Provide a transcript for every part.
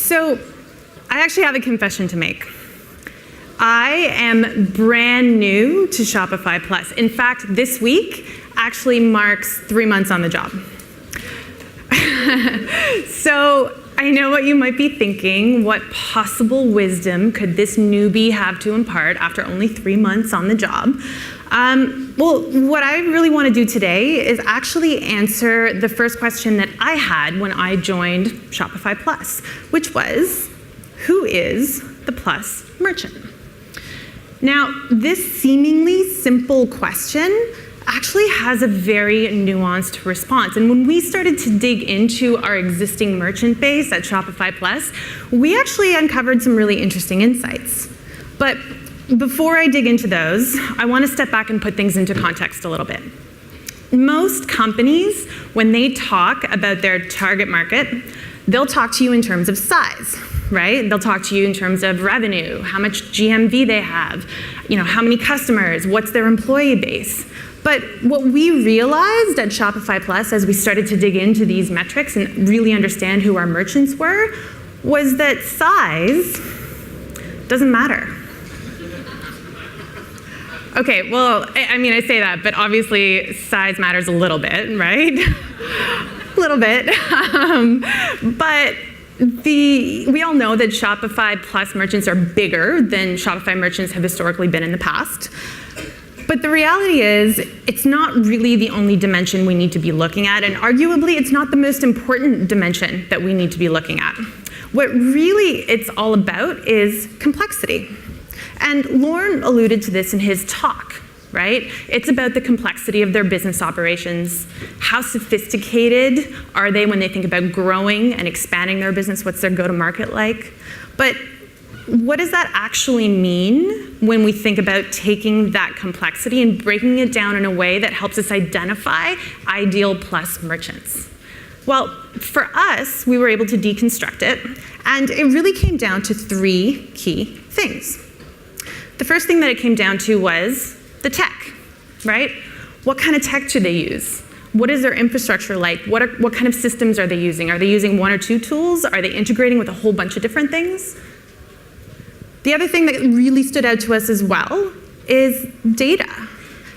So I actually have a confession to make. I am brand new to Shopify Plus. In fact, this week actually marks 3 months on the job. So I know what you might be thinking. What possible wisdom could this newbie have to impart after only 3 months on the job? Well, what I really want to do today is actually answer the first question that I had when I joined Shopify Plus, which was, who is the Plus merchant? Now, this seemingly simple question actually has a very nuanced response. And when we started to dig into our existing merchant base at Shopify Plus, we actually uncovered some really interesting insights. But before I dig into those, I want to step back and put things into context a little bit. Most companies, when they talk about their target market, they'll talk to you in terms of size, right? They'll talk to you in terms of revenue, how much GMV they have, how many customers, what's their employee base. But what we realized at Shopify Plus as we started to dig into these metrics and really understand who our merchants were, was that size doesn't matter. Okay, well, I say that, but obviously size matters a little bit, right? A little bit. But we all know that Shopify Plus merchants are bigger than Shopify merchants have historically been in the past. But the reality is, it's not really the only dimension we need to be looking at, and arguably, it's not the most important dimension that we need to be looking at. What really it's all about is complexity. And Lauren alluded to this in his talk, right? It's about the complexity of their business operations. How sophisticated are they when they think about growing and expanding their business? What's their go-to-market like? But what does that actually mean when we think about taking that complexity and breaking it down in a way that helps us identify ideal Plus merchants? Well, for us, we were able to deconstruct it, and it really came down to 3 key things. The first thing that it came down to was the tech, right? What kind of tech do they use? What is their infrastructure like? What kind of systems are they using? Are they using 1 or 2 tools? Are they integrating with a whole bunch of different things? The other thing that really stood out to us as well is data.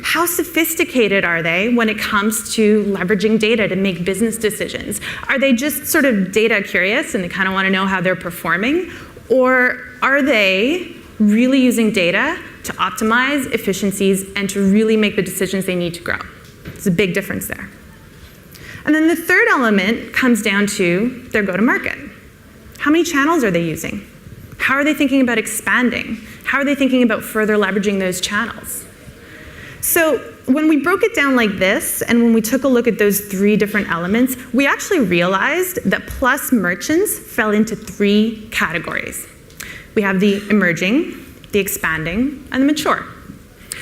How sophisticated are they when it comes to leveraging data to make business decisions? Are they just sort of data curious and they kind of want to know how they're performing? Or are they really using data to optimize efficiencies and to really make the decisions they need to grow? There's a big difference there. And then the third element comes down to their go-to-market. How many channels are they using? How are they thinking about expanding? How are they thinking about further leveraging those channels? So when we broke it down like this, and when we took a look at those 3 different elements, we actually realized that Plus merchants fell into 3 categories. We have the emerging, the expanding, and the mature.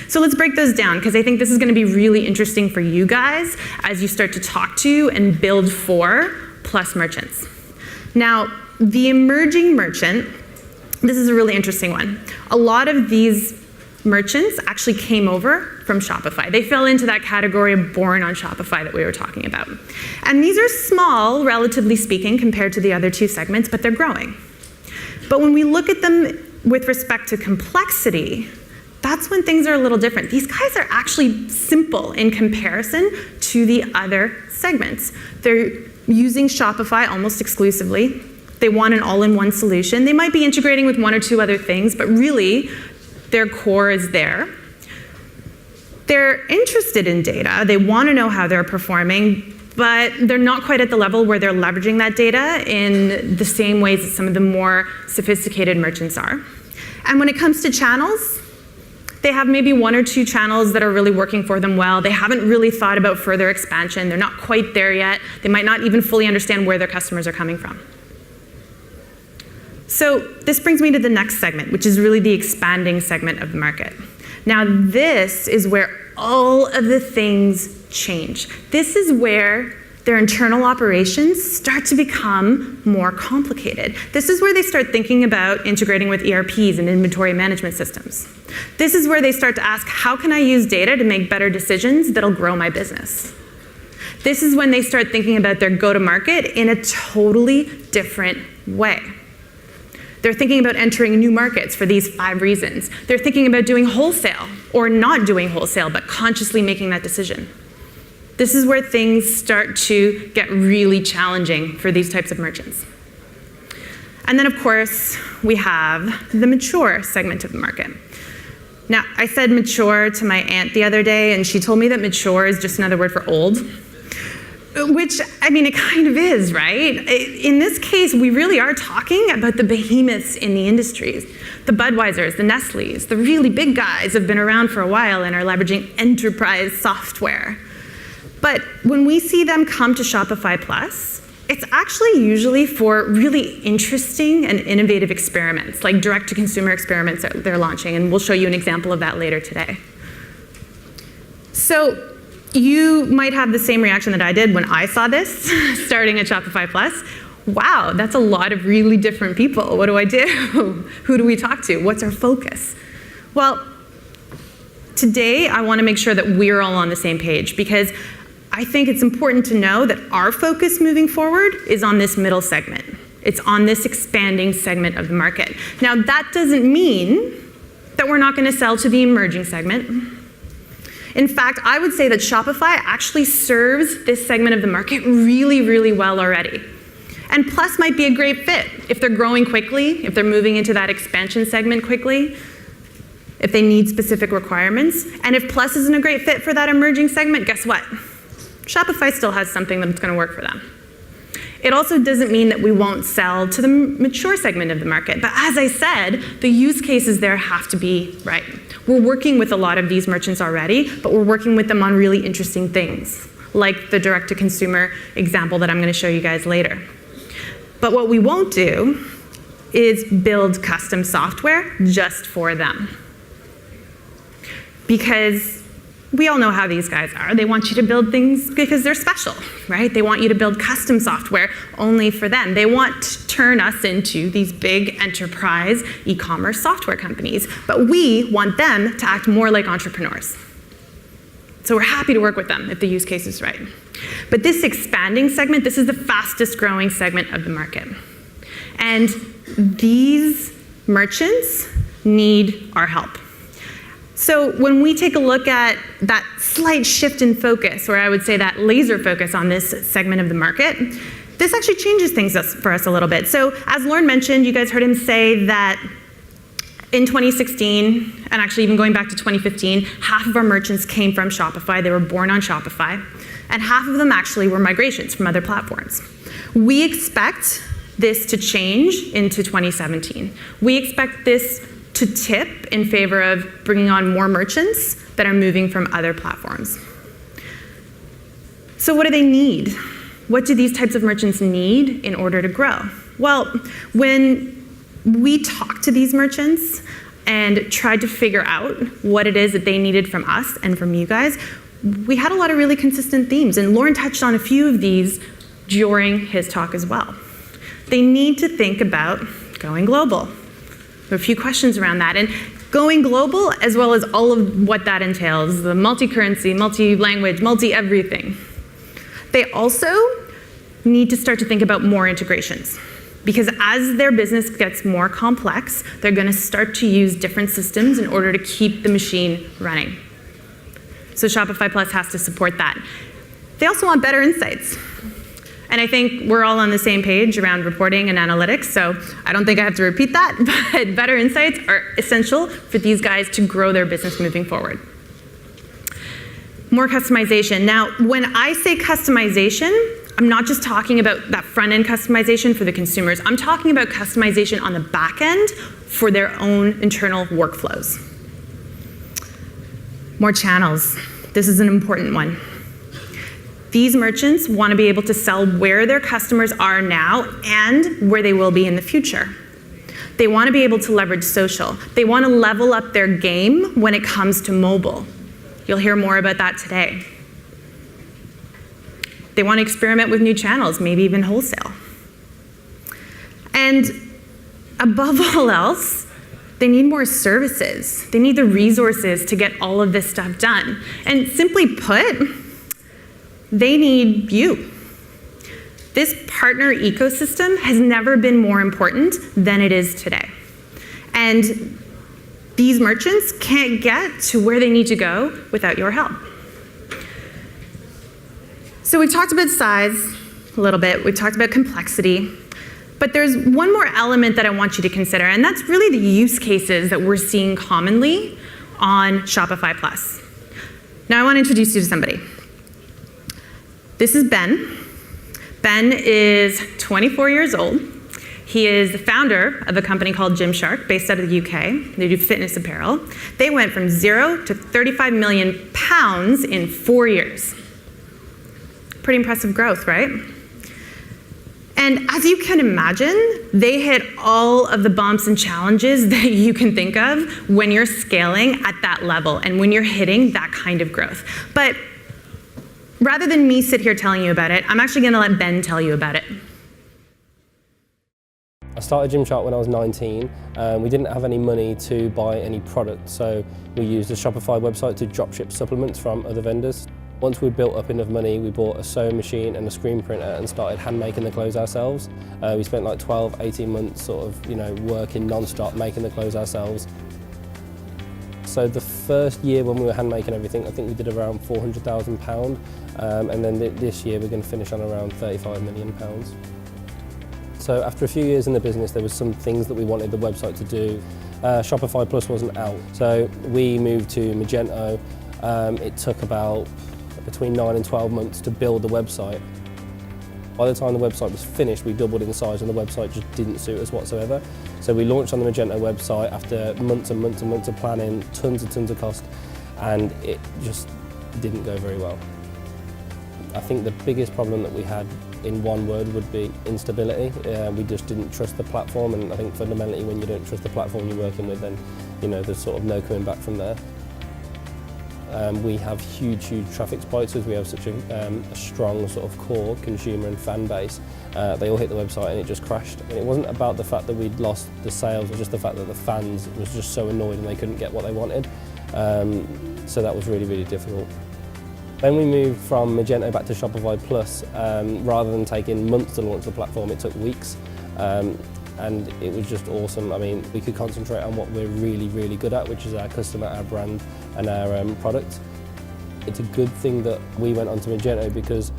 So let's break those down, because I think this is going to be really interesting for you guys as you start to talk to and build for Plus merchants. Now, the emerging merchant, this is a really interesting one. A lot of these merchants actually came over from Shopify. They fell into that category of born on Shopify that we were talking about. And these are small, relatively speaking, compared to the other 2 segments, but they're growing. But when we look at them with respect to complexity, that's when things are a little different. These guys are actually simple in comparison to the other segments. They're using Shopify almost exclusively. They want an all-in-one solution. They might be integrating with 1 or 2 other things, but really, their core is there. They're interested in data. They want to know how they're performing, but they're not quite at the level where they're leveraging that data in the same ways that some of the more sophisticated merchants are. And when it comes to channels, they have maybe 1 or 2 channels that are really working for them well. They haven't really thought about further expansion. They're not quite there yet. They might not even fully understand where their customers are coming from. So this brings me to the next segment, which is really the expanding segment of the market. Now this is where all of the things change. This is where their internal operations start to become more complicated. This is where they start thinking about integrating with ERPs and inventory management systems. This is where they start to ask, how can I use data to make better decisions that'll grow my business? This is when they start thinking about their go-to-market in a totally different way. They're thinking about entering new markets for these 5 reasons. They're thinking about doing wholesale or not doing wholesale, but consciously making that decision. This is where things start to get really challenging for these types of merchants. And then, of course, we have the mature segment of the market. Now, I said mature to my aunt the other day, and she told me that mature is just another word for old. Which, I mean, it kind of is, right? In this case, we really are talking about the behemoths in the industries. The Budweisers, the Nestles, the really big guys have been around for a while and are leveraging enterprise software. But when we see them come to Shopify Plus, it's actually usually for really interesting and innovative experiments, like direct-to-consumer experiments that they're launching, and we'll show you an example of that later today. So you might have the same reaction that I did when I saw this starting at Shopify Plus. Wow, that's a lot of really different people. What do I do? Who do we talk to? What's our focus? Well, today I want to make sure that we're all on the same page, because I think it's important to know that our focus moving forward is on this middle segment. It's on this expanding segment of the market. Now, that doesn't mean that we're not going to sell to the emerging segment. In fact, I would say that Shopify actually serves this segment of the market really, really well already. And Plus might be a great fit if they're growing quickly, if they're moving into that expansion segment quickly, if they need specific requirements. And if Plus isn't a great fit for that emerging segment, guess what? Shopify still has something that's going to work for them. It also doesn't mean that we won't sell to the mature segment of the market. But as I said, the use cases there have to be right. We're working with a lot of these merchants already, but we're working with them on really interesting things, like the direct-to-consumer example that I'm going to show you guys later. But what we won't do is build custom software just for them. Because we all know how these guys are. They want you to build things because they're special, right? They want you to build custom software only for them. They want to turn us into these big enterprise e-commerce software companies. But we want them to act more like entrepreneurs. So we're happy to work with them if the use case is right. But this expanding segment, this is the fastest growing segment of the market. And these merchants need our help. So when we take a look at that slight shift in focus, or I would say that laser focus on this segment of the market, this actually changes things for us a little bit. So as Lauren mentioned, you guys heard him say that in 2016, and actually even going back to 2015, half of our merchants came from Shopify. They were born on Shopify. And half of them actually were migrations from other platforms. We expect this to change into 2017. We expect this to tip in favor of bringing on more merchants that are moving from other platforms. So what do they need? What do these types of merchants need in order to grow? Well, when we talked to these merchants and tried to figure out what it is that they needed from us and from you guys, we had a lot of really consistent themes, and Lauren touched on a few of these during his talk as well. They need to think about going global. There are a few questions around that, and going global, as well as all of what that entails, the multi-currency, multi-language, multi-everything. They also need to start to think about more integrations, because as their business gets more complex, they're going to start to use different systems in order to keep the machine running. So Shopify Plus has to support that. They also want better insights. And I think we're all on the same page around reporting and analytics, so I don't think I have to repeat that, but better insights are essential for these guys to grow their business moving forward. More customization. Now, when I say customization, I'm not just talking about that front-end customization for the consumers. I'm talking about customization on the back end for their own internal workflows. More channels. This is an important one. These merchants want to be able to sell where their customers are now and where they will be in the future. They want to be able to leverage social. They want to level up their game when it comes to mobile. You'll hear more about that today. They want to experiment with new channels, maybe even wholesale. And above all else, they need more services. They need the resources to get all of this stuff done. And simply put, they need you. This partner ecosystem has never been more important than it is today. And these merchants can't get to where they need to go without your help. So we've talked about size a little bit, we've talked about complexity, but there's one more element that I want you to consider, and that's really the use cases that we're seeing commonly on Shopify Plus. Now I want to introduce you to somebody. This is Ben. Ben is 24 years old. He is the founder of a company called Gymshark, based out of the UK. They do fitness apparel. They went from 0 to 35 million pounds in 4 years. Pretty impressive growth, right? And as you can imagine, they hit all of the bumps and challenges that you can think of when you're scaling at that level and when you're hitting that kind of growth. But rather than me sit here telling you about it, I'm actually going to let Ben tell you about it. I started Gymshark when I was 19. We didn't have any money to buy any product, so we used a Shopify website to dropship supplements from other vendors. Once we built up enough money, we bought a sewing machine and a screen printer and started hand making the clothes ourselves. We spent like 12, 18 months sort of, working non-stop, making the clothes ourselves. So the first year when we were hand making everything, I think we did around £400,000. And then this year we're going to finish on around £35 million. So after a few years in the business, there was some things that we wanted the website to do. Shopify Plus wasn't out, so we moved to Magento. It took about between 9 and 12 months to build the website. By the time the website was finished, we doubled in size and the website just didn't suit us whatsoever. So we launched on the Magento website after months and months and months of planning, tons of cost, and it just didn't go very well. I think the biggest problem that we had in one word would be instability. We just didn't trust the platform, and I think fundamentally when you don't trust the platform you're working with, then there's sort of no coming back from there. We have huge traffic spikes because we have such a strong sort of core consumer and fan base. They all hit the website and it just crashed. And it wasn't about the fact that we'd lost the sales, it was just the fact that the fans was just so annoyed and they couldn't get what they wanted. So that was really difficult. When we moved from Magento back to Shopify Plus, rather than taking months to launch the platform, it took weeks. And it was just awesome. I mean, we could concentrate on what we're really good at, which is our customer, our brand, and our product. It's a good thing that we went onto Magento because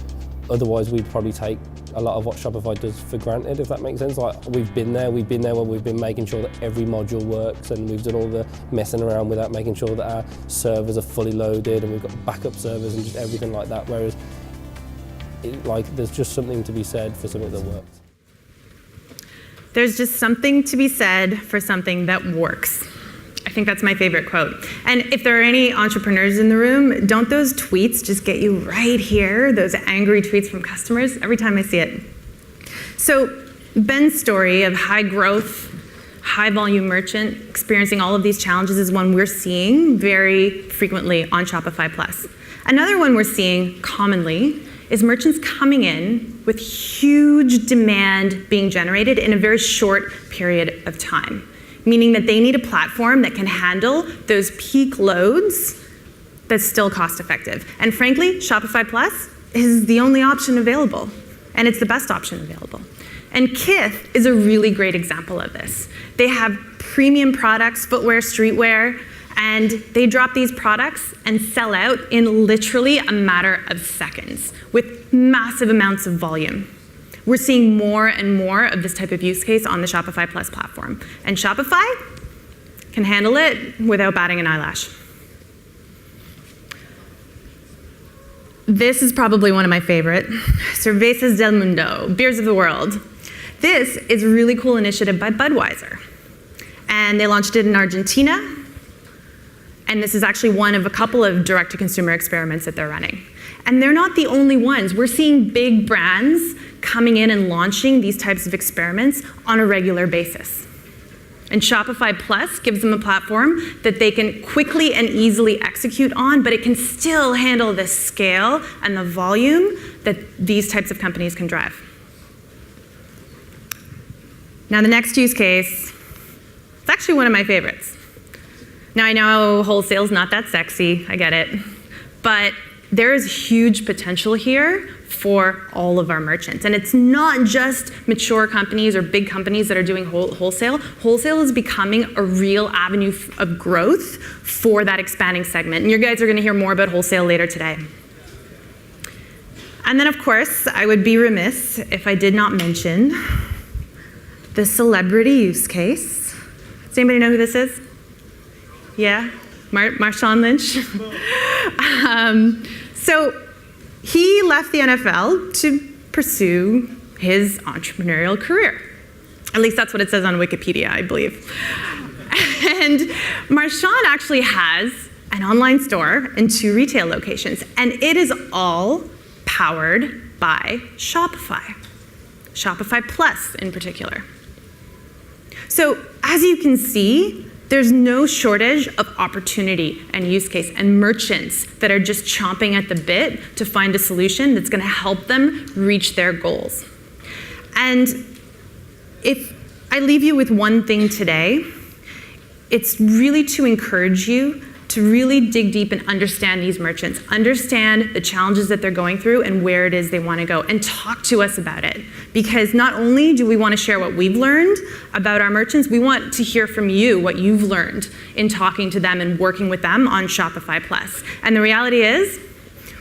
otherwise we'd probably take a lot of what Shopify does for granted, if that makes sense. Like we've been there where we've been making sure that every module works, and we've done all the messing around with that, making sure that our servers are fully loaded and we've got backup servers and just everything like that. Whereas, there's just something to be said for something that works. There's just something to be said for something that works. I think that's my favorite quote. And if there are any entrepreneurs in the room, don't those tweets just get you right here, those angry tweets from customers, every time I see it? So Ben's story of high growth, high volume merchant experiencing all of these challenges is one we're seeing very frequently on Shopify Plus. Another one we're seeing commonly is merchants coming in with huge demand being generated in a very short period of time, meaning that they need a platform that can handle those peak loads that's still cost effective. And frankly, Shopify Plus is the only option available, and it's the best option available. And Kith is a really great example of this. They have premium products, footwear, streetwear, and they drop these products and sell out in literally a matter of seconds with massive amounts of volume. We're seeing more and more of this type of use case on the Shopify Plus platform. And Shopify can handle it without batting an eyelash. This is probably one of my favorite, Cervezas del Mundo, Beers of the World. This is a really cool initiative by Budweiser. And they launched it in Argentina. And this is actually one of a couple of direct-to-consumer experiments that they're running. And they're not the only ones. We're seeing big brands coming in and launching these types of experiments on a regular basis. And Shopify Plus gives them a platform that they can quickly and easily execute on, but it can still handle the scale and the volume that these types of companies can drive. Now the next use case, it's actually one of my favorites. Now I know wholesale's not that sexy, I get it, but there is huge potential here for all of our merchants. And it's not just mature companies or big companies that are doing wholesale. Wholesale is becoming a real avenue of growth for that expanding segment. And you guys are going to hear more about wholesale later today. And then, of course, I would be remiss if I did not mention the celebrity use case. Does anybody know who this is? Yeah? Marshawn Lynch? So he left the NFL to pursue his entrepreneurial career. At least that's what it says on Wikipedia, I believe. And Marshawn actually has an online store and 2 retail locations, and it is all powered by Shopify. Shopify Plus in particular. So as you can see, there's no shortage of opportunity and use case and merchants that are just chomping at the bit to find a solution that's going to help them reach their goals. And if I leave you with one thing today, it's really to encourage you to really dig deep and understand these merchants, understand the challenges that they're going through and where it is they want to go, and talk to us about it. Because not only do we want to share what we've learned about our merchants, we want to hear from you what you've learned in talking to them and working with them on Shopify Plus. And the reality is,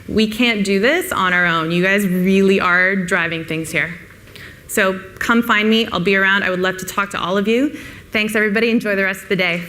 we can't do this on our own. You guys really are driving things here. So come find me, I'll be around. I would love to talk to all of you. Thanks everybody, enjoy the rest of the day.